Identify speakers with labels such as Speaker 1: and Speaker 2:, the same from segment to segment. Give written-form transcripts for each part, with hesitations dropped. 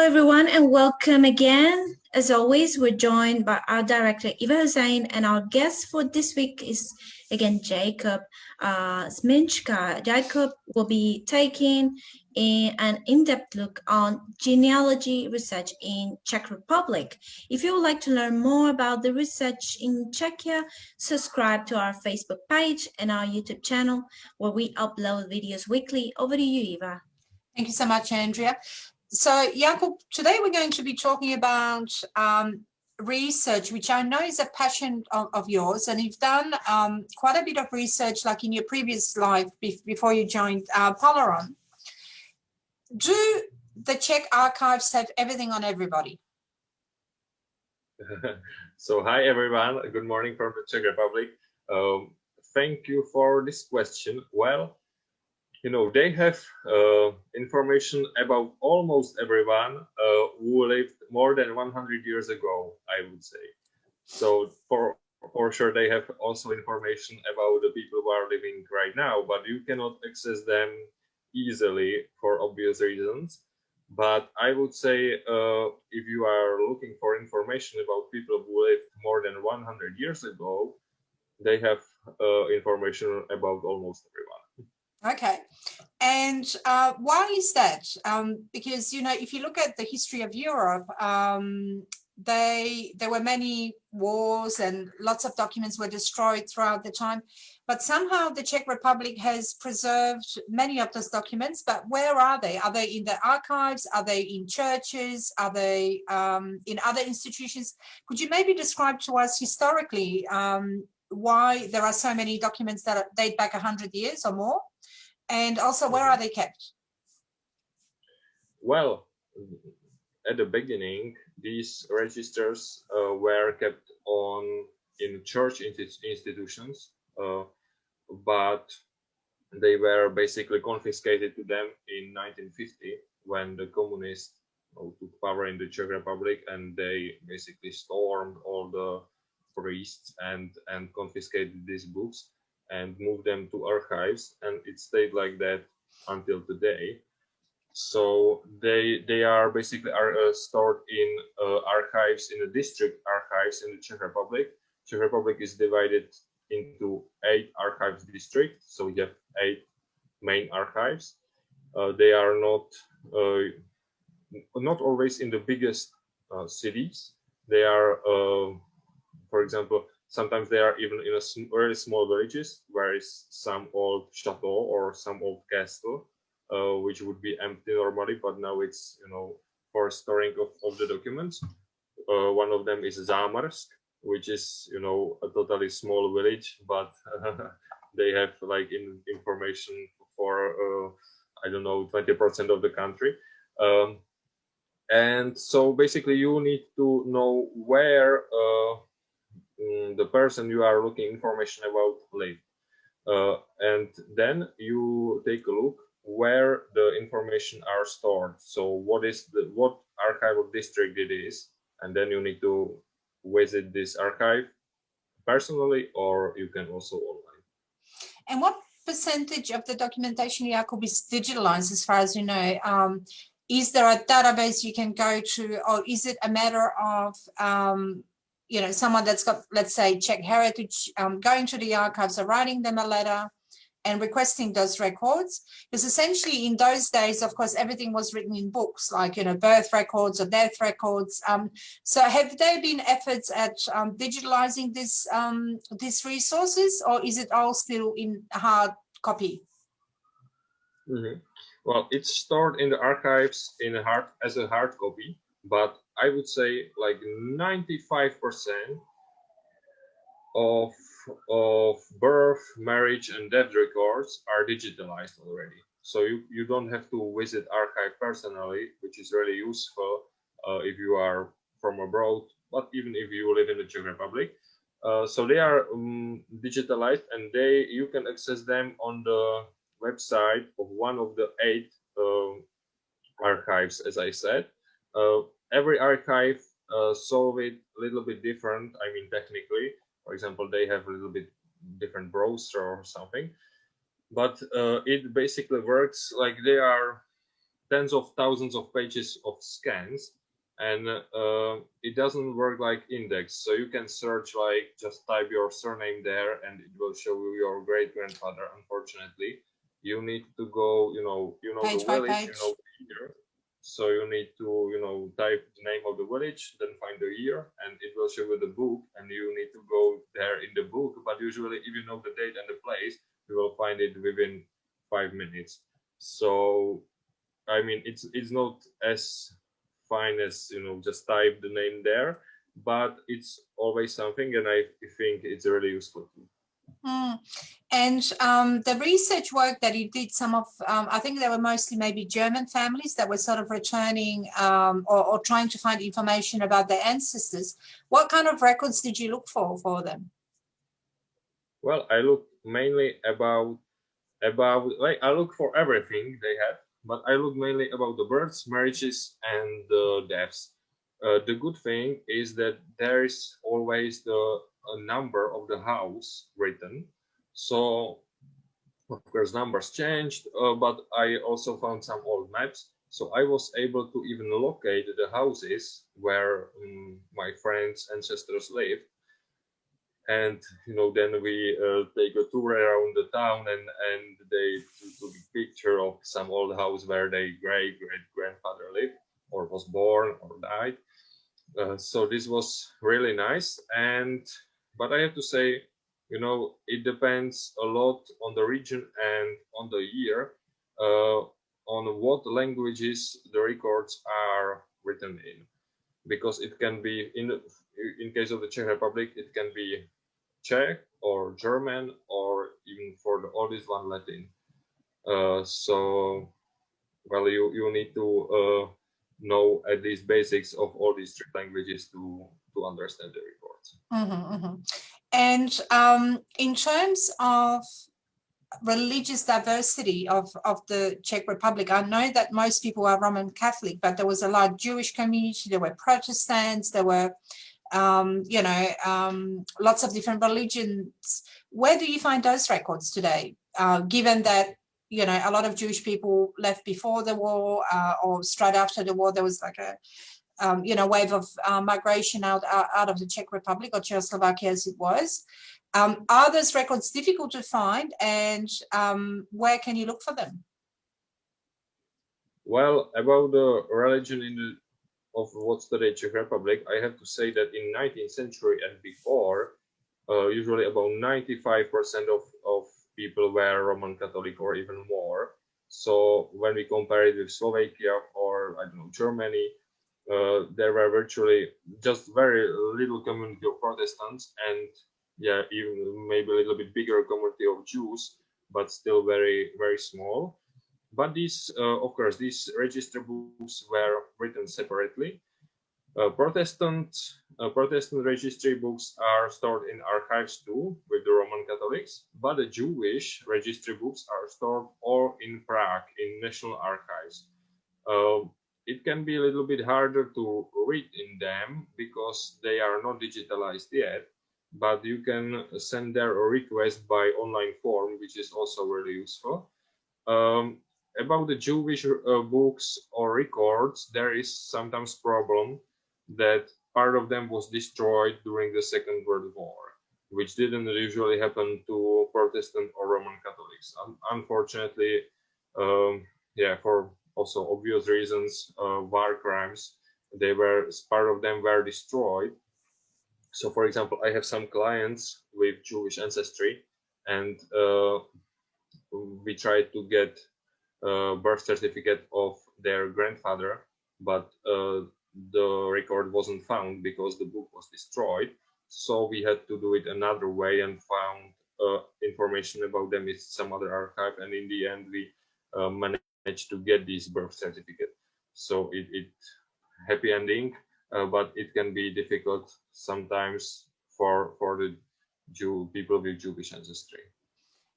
Speaker 1: everyone, and welcome again. As always, we're joined by our director, Eva Hussein, and our guest for this week is again Jakub Smyčka. Jakub will be taking an in-depth look on genealogy research in Czech Republic. If you would like to learn more about the research in Czechia, subscribe to our Facebook page and our YouTube channel where we upload videos weekly. Over to you, Eva.
Speaker 2: Thank you so much, Andrea. So, Jakub, today we're going to be talking about research, which I know is a passion of yours, and you've done quite a bit of research, like in your previous life before you joined Polaron. Do the Czech archives have everything on everybody?
Speaker 3: So, hi everyone. Good morning from the Czech Republic. Thank you for this question. Well, you know, they have information about almost everyone who lived more than 100 years ago, I would say. So for sure, they have also information about the people who are living right now, but you cannot access them easily for obvious reasons. But I would say if you are looking for information about people who lived more than 100 years ago, they have information about almost everyone.
Speaker 2: Okay, and why is that? Because, you know, if you look at the history of Europe, there were many wars and lots of documents were destroyed throughout the time, but somehow the Czech Republic has preserved many of those documents. But where are they? Are they in the archives? Are they in churches? Are they in other institutions? Could you maybe describe to us historically why there are so many documents that date back 100 years or more? And also, where are they kept?
Speaker 3: Well, at the beginning, these registers were kept in church institutions, but they were basically confiscated to them in 1950 when the communists took power in the Czech Republic, and they basically stormed all the priests and confiscated these books and moved them to archives, and it stayed like that until today. So they are basically stored in archives, in the district archives in the Czech Republic. Czech Republic is divided into 8 archives districts, so we have 8 main archives. They are not always in the biggest cities. They are, for example, sometimes they are even in a very small villages where is some old chateau or some old castle, which would be empty normally, but now it's, you know, for storing of the documents. One of them is Zámrsk, which is, you know, a totally small village, but they have like information for I don't know, 20% of the country. And so basically you need to know where the person you are looking information about live, and then you take a look where the information are stored. So what archival district it is, and then you need to visit this archive personally, or you can also online.
Speaker 2: And what percentage of the documentation, Jakub, is digitalized as far as you know? Is there a database you can go to, or is it a matter of you know, someone that's got, let's say, Czech heritage, going to the archives or writing them a letter and requesting those records? Because essentially in those days, of course, everything was written in books, like, you know, birth records or death records. So have there been efforts at digitalizing these resources, or is it all still in hard copy?
Speaker 3: Mm-hmm. Well, it's stored in the archives as a hard copy, but I would say like 95% of birth, marriage, and death records are digitalized already. So you don't have to visit archive personally, which is really useful if you are from abroad, but even if you live in the Czech Republic. So they are digitalized, and you can access them on the website of one of the 8 archives, as I said. Every archive solve it a little bit different. I mean, technically, for example, they have a little bit different browser or something, but it basically works like they are tens of thousands of pages of scans, and it doesn't work like index. So you can search, like just type your surname there and it will show you your great grandfather. Unfortunately, you need to go,
Speaker 2: Page
Speaker 3: the
Speaker 2: by
Speaker 3: village,
Speaker 2: page.
Speaker 3: the year. So you need to, type the name of the village, then find the year, and it will show you the book, and you need to go there in the book. But usually, if you know the date and the place, you will find it within 5 minutes. So, I mean, it's not as fine as, just type the name there, but it's always something, and I think it's really useful too.
Speaker 2: And the research work that you did, some of, I think they were mostly maybe German families that were sort of returning or trying to find information about their ancestors. What kind of records did you look for them?
Speaker 3: Well, I look mainly about like I look for everything they had, but I look mainly about the births, marriages, and the deaths. The good thing is that there is always the number of the house written. So, of course, numbers changed, but I also found some old maps. So I was able to even locate the houses where my friends' ancestors lived. And then we take a tour around the town, and they took a picture of some old house where their great grandfather lived or was born or died. So this was really nice. But I have to say, it depends a lot on the region and on the year, on what languages the records are written in, because it can be in case of the Czech Republic, it can be Czech or German, or even for the oldest one, Latin. So, well, you need to know at least basics of all these three languages to understand the reports.
Speaker 2: And in terms of religious diversity of the Czech Republic, I know that most people are Roman Catholic, but there was a large Jewish community, there were Protestants, there were lots of different religions. Where do you find those records today, given that a lot of Jewish people left before the war or straight after the war? There was like a wave of migration out of the Czech Republic, or Czechoslovakia as it was. Are those records difficult to find, and where can you look for them?
Speaker 3: Well, about the religion of what's today Czech Republic, I have to say that in 19th century and before, usually about 95% of people were Roman Catholic or even more. So when we compare it with Slovakia or, I don't know, Germany, there were virtually just very little community of Protestants, and even maybe a little bit bigger community of Jews, but still very, very small. But these, of course, these register books were written separately. Protestant registry books are stored in archives too, with the Roman Catholics, but the Jewish registry books are stored all in Prague in National Archives. It can be a little bit harder to read in them because they are not digitalized yet, but you can send there a request by online form, which is also really useful. About the Jewish books or records, there is sometimes problem that part of them was destroyed during the Second World War, which didn't usually happen to Protestant or Roman Catholics. Unfortunately, for also obvious reasons, war crimes, part of them were destroyed. So, for example, I have some clients with Jewish ancestry, and we tried to get birth certificate of their grandfather, but the record wasn't found because the book was destroyed. So we had to do it another way and found information about them in some other archive, and in the end we managed to get this birth certificate. So it happy ending, but it can be difficult sometimes for the people with Jewish ancestry.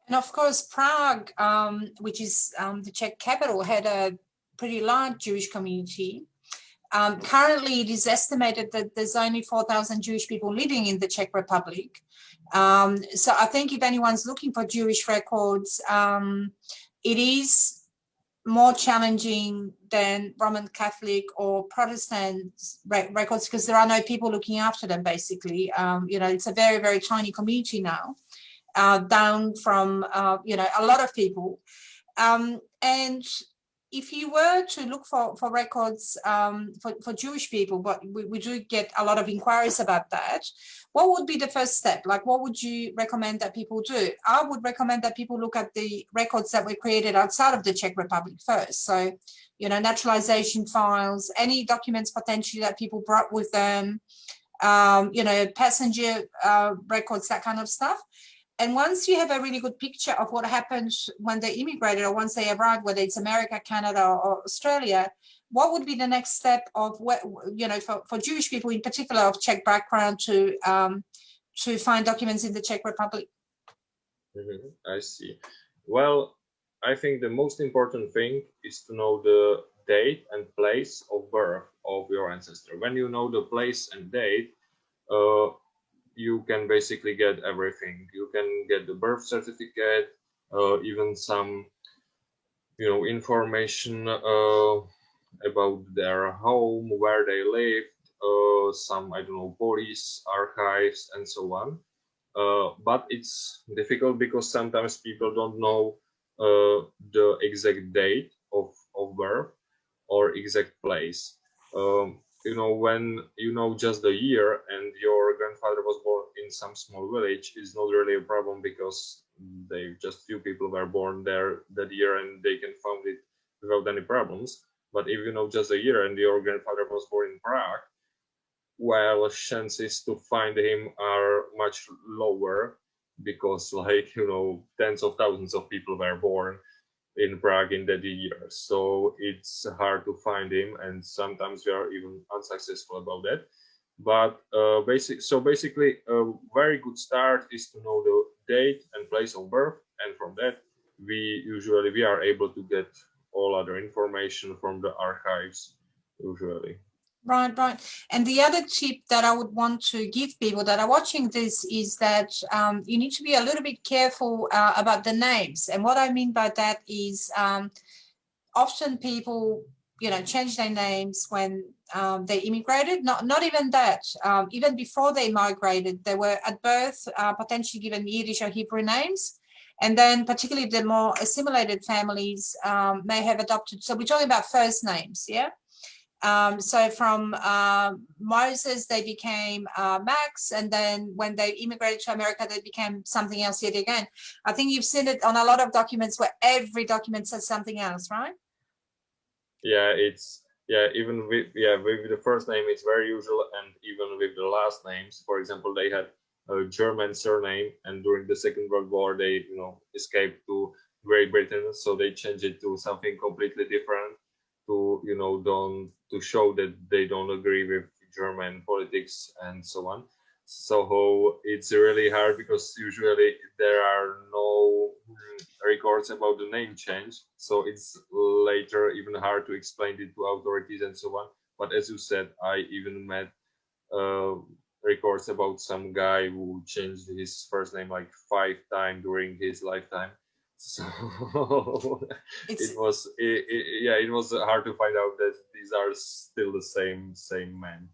Speaker 2: And of course, Prague, which is the Czech capital, had a pretty large Jewish community. Currently, it is estimated that there's only 4,000 Jewish people living in the Czech Republic. So I think if anyone's looking for Jewish records, it is more challenging than Roman Catholic or Protestant records, because there are no people looking after them, basically. You know, it's a very, very tiny community now, down from, you know, a lot of people. And if you were to look for records for Jewish people, but we do get a lot of inquiries about that, what would be the first step? Like, what would you recommend that people do? I would recommend that people look at the records that were created outside of the Czech Republic first. So, you know, naturalization files, any documents potentially that people brought with them, you know, passenger records, that kind of stuff. And once you have a really good picture of what happened when they immigrated or once they arrived, whether it's America, Canada, or Australia, what would be the next step of what, you know, for Jewish people in particular of Czech background to find documents in the Czech Republic?
Speaker 3: I see. Well, I think the most important thing is to know the date and place of birth of your ancestor. When you know the place and date, you can basically get everything. You can get the birth certificate, even some, you know, information about their home, where they lived, some, I don't know, police archives and so on. But it's difficult because sometimes people don't know the exact date of birth or exact place. You know, when you know just the year and your grandfather was born in some small village, is not really a problem because just few people were born there that year and they can find it without any problems. But if you know just a year and your grandfather was born in Prague, well, chances to find him are much lower because, like, you know, tens of thousands of people were born in Prague in that year, so it's hard to find him, and sometimes we are even unsuccessful about that. But basically, a very good start is to know the date and place of birth, and from that, we are able to get all other information from the archives, usually.
Speaker 2: Right, right. And the other tip that I would want to give people that are watching this is that you need to be a little bit careful about the names. And what I mean by that is often people, you know, change their names when they immigrated. Not even that. Even before they migrated, they were at birth potentially given Yiddish or Hebrew names. And then particularly the more assimilated families may have adopted. So we're talking about first names, yeah? So from Moses, they became Max, and then when they immigrated to America, they became something else yet again. I think you've seen it on a lot of documents where every document says something else, right?
Speaker 3: Yeah, even with the first name, it's very usual, and even with the last names. For example, they had a German surname, and during the Second World War, they, you know, escaped to Great Britain, so they changed it to something completely different to, you know, to show that they don't agree with German politics and so on. So it's really hard because usually there are no records about the name change. So it's later even hard to explain it to authorities and so on. But as you said, I even met records about some guy who changed his first name like 5 times during his lifetime. So it was hard to find out that these are still the same man.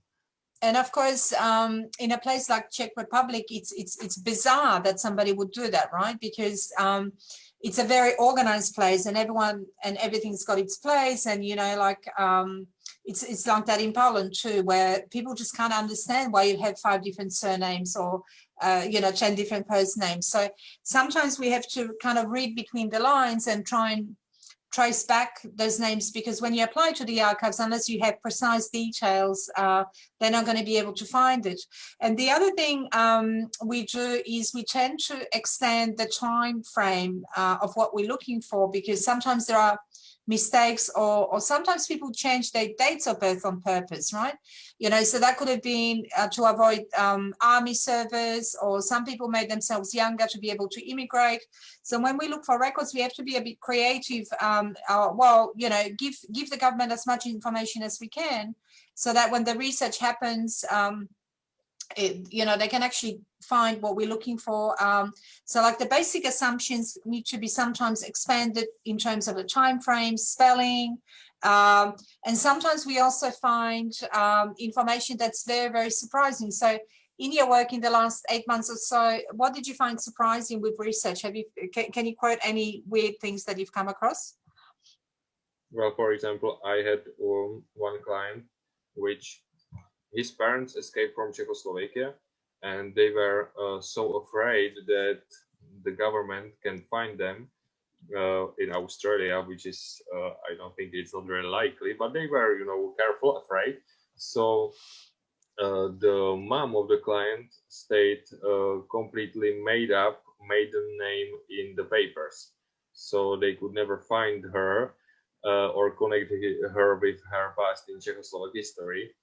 Speaker 2: And of course, in a place like Czech Republic, it's bizarre that somebody would do that, right? Because it's a very organized place, and everyone and everything's got its place, and you know, like it's like that in Poland too, where people just can't understand why you have 5 different surnames or you know, 10 different first names. So sometimes we have to kind of read between the lines and try and trace back those names, because when you apply to the archives, unless you have precise details, they're not going to be able to find it. And the other thing we do is we tend to extend the time frame of what we're looking for, because sometimes there are mistakes, or sometimes people change their dates of birth on purpose, right? You know, so that could have been to avoid army service, or some people made themselves younger to be able to immigrate. So when we look for records, we have to be a bit creative. Well, you know, give the government as much information as we can, so that when the research happens, they can actually find what we're looking for. So like the basic assumptions need to be sometimes expanded in terms of the time frame, spelling, and sometimes we also find information that's very, very surprising. So in your work in the last 8 months or so, what did you find surprising with research? Can you quote any weird things that you've come across?
Speaker 3: Well, for example, I had one client which his parents escaped from Czechoslovakia, and they were so afraid that the government can find them in Australia, which is, I don't think it's not very likely, but they were, careful, afraid. So the mom of the client stayed completely made up maiden name in the papers. So they could never find her or connect her with her past in Czechoslovak history,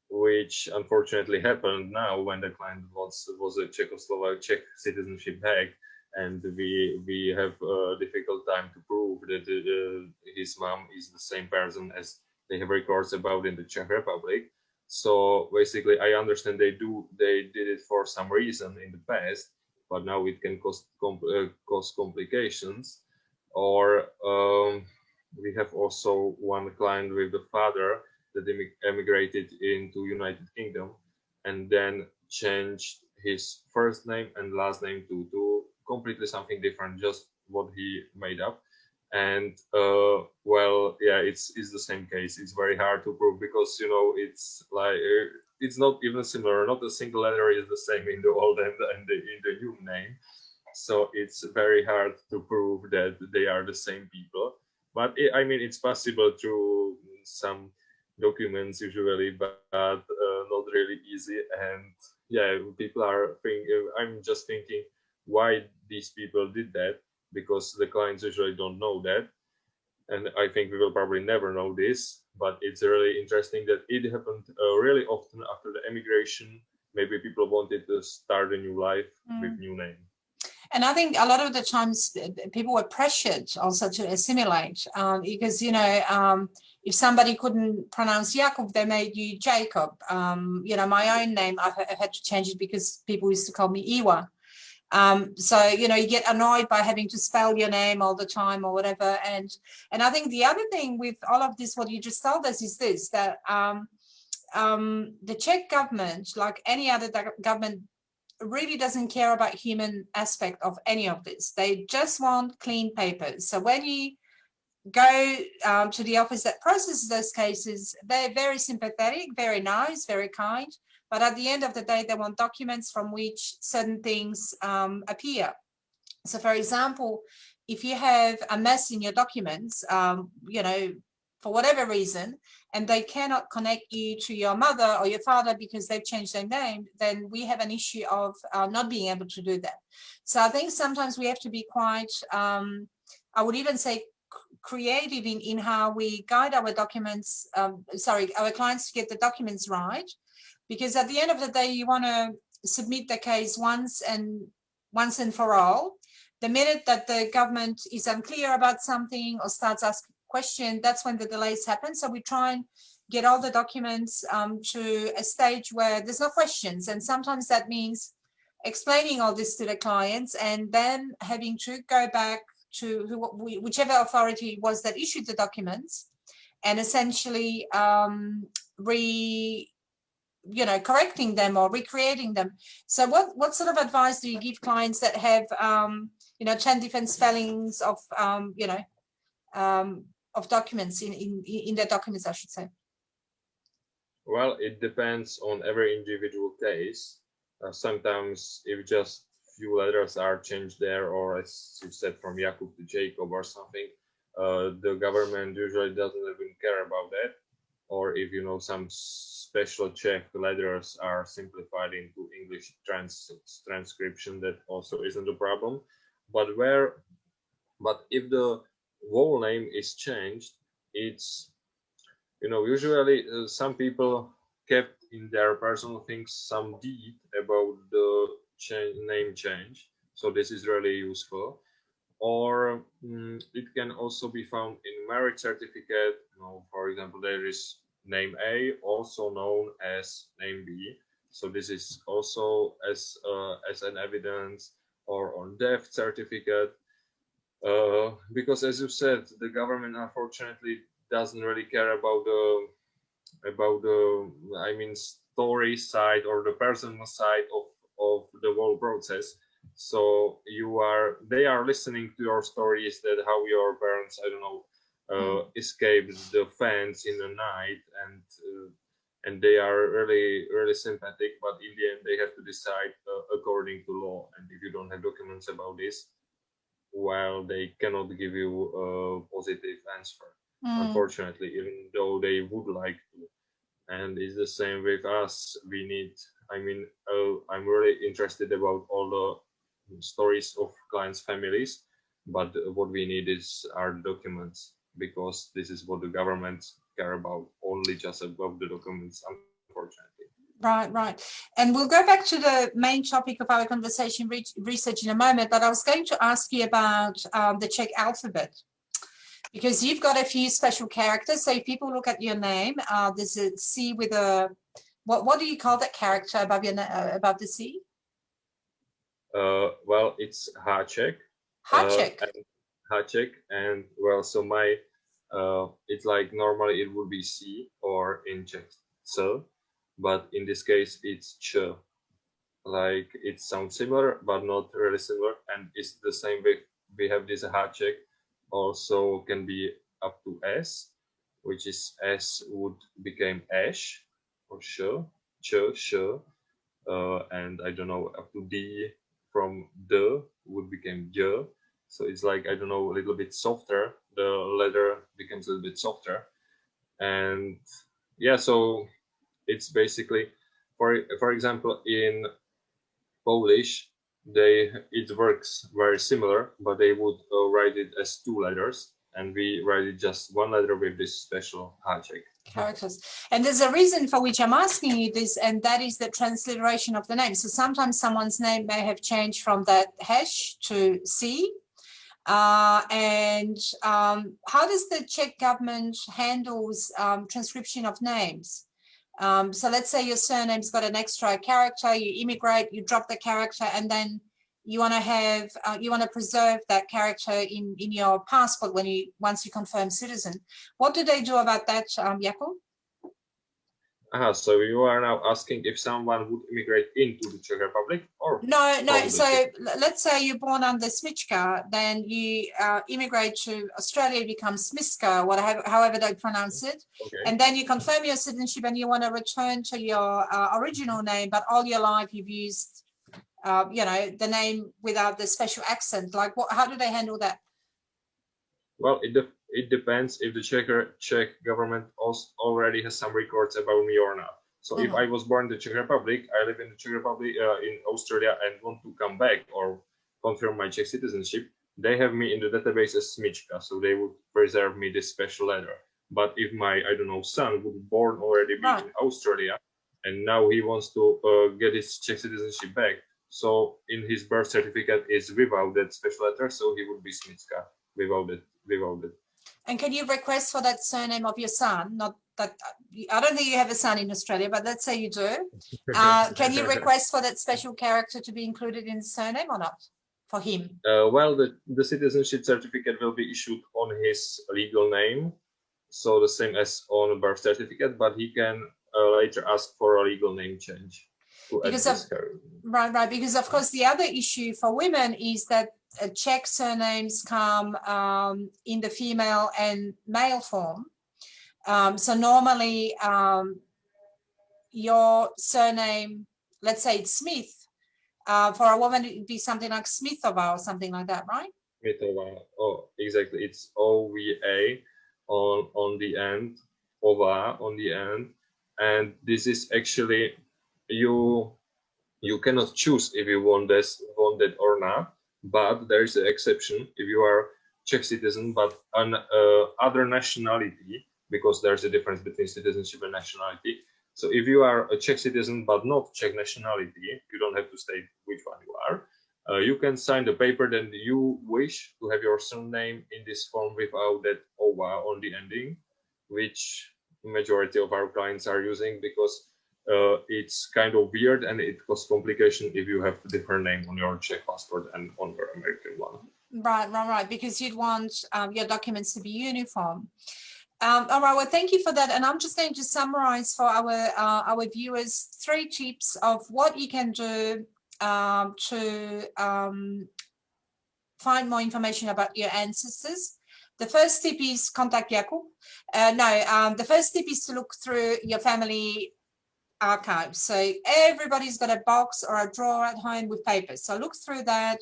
Speaker 3: which unfortunately happened now when the client was a Czech citizenship hack, and we have a difficult time to prove that his mom is the same person as they have records about in the Czech Republic. So basically, I understand they did it for some reason in the past, but now it can cause complications. Or we have also one client with the father that emigrated into United Kingdom and then changed his first name and last name to completely something different, just what he made up. And well, yeah, it's the same case. It's very hard to prove because it's like it's not even similar. Not a single letter is the same in the old and in the new name. So it's very hard to prove that they are the same people. But I mean, it's possible through some documents usually, but not really easy. And yeah, people are thinking. I'm just thinking why these people did that, because the clients usually don't know that. And I think we will probably never know this, but it's really interesting that it happened really often after the emigration. Maybe people wanted to start a new life with new name.
Speaker 2: And I think a lot of the times people were pressured also to assimilate because, if somebody couldn't pronounce Jakub, they made you Jacob. My own name, I had to change it because people used to call me Iwa. So, you get annoyed by having to spell your name all the time or whatever. And I think the other thing with all of this, what you just told us is this, that the Czech government, like any other government, really doesn't care about human aspect of any of this. They just want clean papers. So when you go to the office that processes those cases, they're very sympathetic, very nice, very kind. But at the end of the day, they want documents from which certain things appear. So for example, if you have a mess in your documents, for whatever reason, and they cannot connect you to your mother or your father because they've changed their name, then we have an issue of not being able to do that. So I think sometimes we have to be quite, I would even say, creative in how we guide our documents, our clients to get the documents right. Because at the end of the day, you want to submit the case once and for all. The minute that the government is unclear about something or starts asking questions, that's when the delays happen. So we try and get all the documents to a stage where there's no questions. And sometimes that means explaining all this to the clients and then having to go back to whichever authority it was that issued the documents and essentially correcting them or recreating them. So what sort of advice do you give clients that have 10 different spellings of documents in their documents, I should say?
Speaker 3: Well, it depends on every individual case. Sometimes if just few letters are changed there, or as you said, from Jakub to Jacob or something, the government usually doesn't even care about that. Or if some special Czech letters are simplified into English transcription, that also isn't a problem. But if the whole name is changed, it's usually some people kept in their personal things some deed about the name change, so this is really useful. Or it can also be found in marriage certificate. For example, there is name A, also known as name B. So this is also as an evidence, or on death certificate, because as you said, the government unfortunately doesn't really care about the I mean, story side or the personal side of the whole process. So they are listening to your stories, that how your parents, I don't know, escaped the fence in the night, and they are really sympathetic, but in the end they have to decide according to law. And if you don't have documents about this, well, they cannot give you a positive answer, unfortunately, even though they would like to. And it's the same with us. We need, I mean, I'm really interested about all the stories of clients' families, but what we need are documents, because this is what the governments care about, only just about the documents, unfortunately.
Speaker 2: Right. And we'll go back to the main topic of our conversation, research, in a moment, but I was going to ask you about the Czech alphabet, because you've got a few special characters. So if people look at your name, there's a C with a, what do you call that character above your above the C?
Speaker 3: Well, it's Háček.
Speaker 2: Háček.
Speaker 3: And well, so my it's like normally it would be C, or in Czech C, but in this case it's Ch. Like, it sounds similar but not really similar, and it's the same with, we have this Háček, also can be up to S, which is S would become Eš or Sh, Ch, and I don't know, up to D from D would become J. So it's like, I don't know, a little bit softer. The letter becomes a little bit softer. And yeah, so it's basically, for example, in Polish, it works very similar, but they would write it as 2 letters, and we write it just 1 letter with this special Háček
Speaker 2: characters. And there's a reason for which I'm asking you this, and that is the transliteration of the name. So sometimes someone's name may have changed from that Eš to C. How does the Czech government handles transcription of names? So let's say your surname's got an extra character, you immigrate, you drop the character, and then you want to have, you want to preserve that character in your passport once you confirm citizen. What do they do about that, Jakub?
Speaker 3: So you are now asking if someone would immigrate into the Czech Republic, or
Speaker 2: no. So let's say you're born under Smyčka, then you immigrate to Australia, become Smyčka, however they pronounce it,
Speaker 3: okay.
Speaker 2: And then you confirm your citizenship and you want to return to your original name, but all your life you've used, you know, the name without the special accent. Like, how do they handle that?
Speaker 3: Well, it depends if the Czech government already has some records about me or not. So if I was born in the Czech Republic, I live in the Czech Republic, in Australia, and want to come back or confirm my Czech citizenship, they have me in the database as Smyčka, so they would preserve me this special letter. But if my, I don't know, son would born already be in Australia, and now he wants to get his Czech citizenship back, so in his birth certificate is without that special letter, so he would be Smyčka without it.
Speaker 2: And can you request for that surname of your son? Not that, I don't think you have a son in Australia, but let's say you do. Can you request for that special character to be included in the surname or not for him?
Speaker 3: Well, the citizenship certificate will be issued on his legal name, so the same as on a birth certificate, but he can later ask for a legal name change. Because
Speaker 2: of course the other issue for women is that Czech surnames come in the female and male form. So normally your surname, let's say it's Smith, for a woman it would be something like Smithova or something like that, right?
Speaker 3: Smithova, oh, exactly. It's OVA on the end, OVA on the end, and this is actually, you cannot choose if you want that or not. But there is an exception if you are Czech citizen but an other nationality, because there's a difference between citizenship and nationality. So if you are a Czech citizen but not Czech nationality, you don't have to state which one you are. You can sign the paper that you wish to have your surname in this form without that OVA on the ending, which majority of our clients are using, because it's kind of weird and it causes complication if you have a different name on your Czech passport and on your American one.
Speaker 2: Right, because you'd want your documents to be uniform. All right, well, thank you for that. And I'm just going to summarize for our viewers 3 tips of what you can do to find more information about your ancestors. The first tip is contact Jakub. The first tip is to look through your family archives. So everybody's got a box or a drawer at home with papers. So look through that.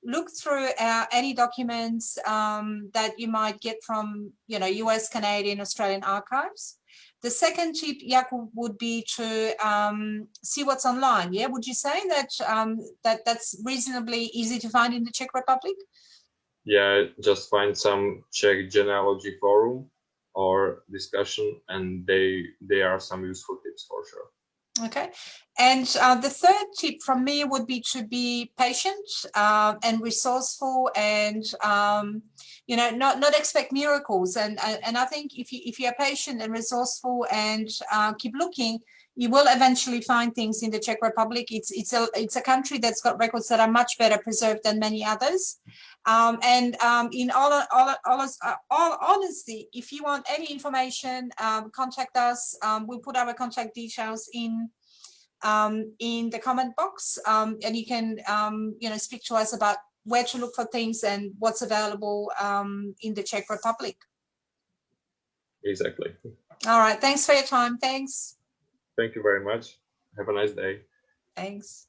Speaker 2: Look through any documents that you might get from, US, Canadian, Australian archives. The second tip, Jakub, would be to see what's online. Yeah, would you say that that's reasonably easy to find in the Czech Republic?
Speaker 3: Yeah, just find some Czech genealogy forum or discussion, and they are some useful tips for sure.
Speaker 2: Okay, and the third tip from me would be to be patient and resourceful, and not expect miracles. And I think if you're patient and resourceful and keep looking, you will eventually find things in the Czech Republic. It's a country that's got records that are much better preserved than many others. In all honesty, if you want any information, contact us. We'll put our contact details in the comment box, and you can speak to us about where to look for things and what's available in the Czech Republic.
Speaker 3: Exactly.
Speaker 2: All right. Thanks for your time. Thanks.
Speaker 3: Thank you very much. Have a nice day.
Speaker 2: Thanks.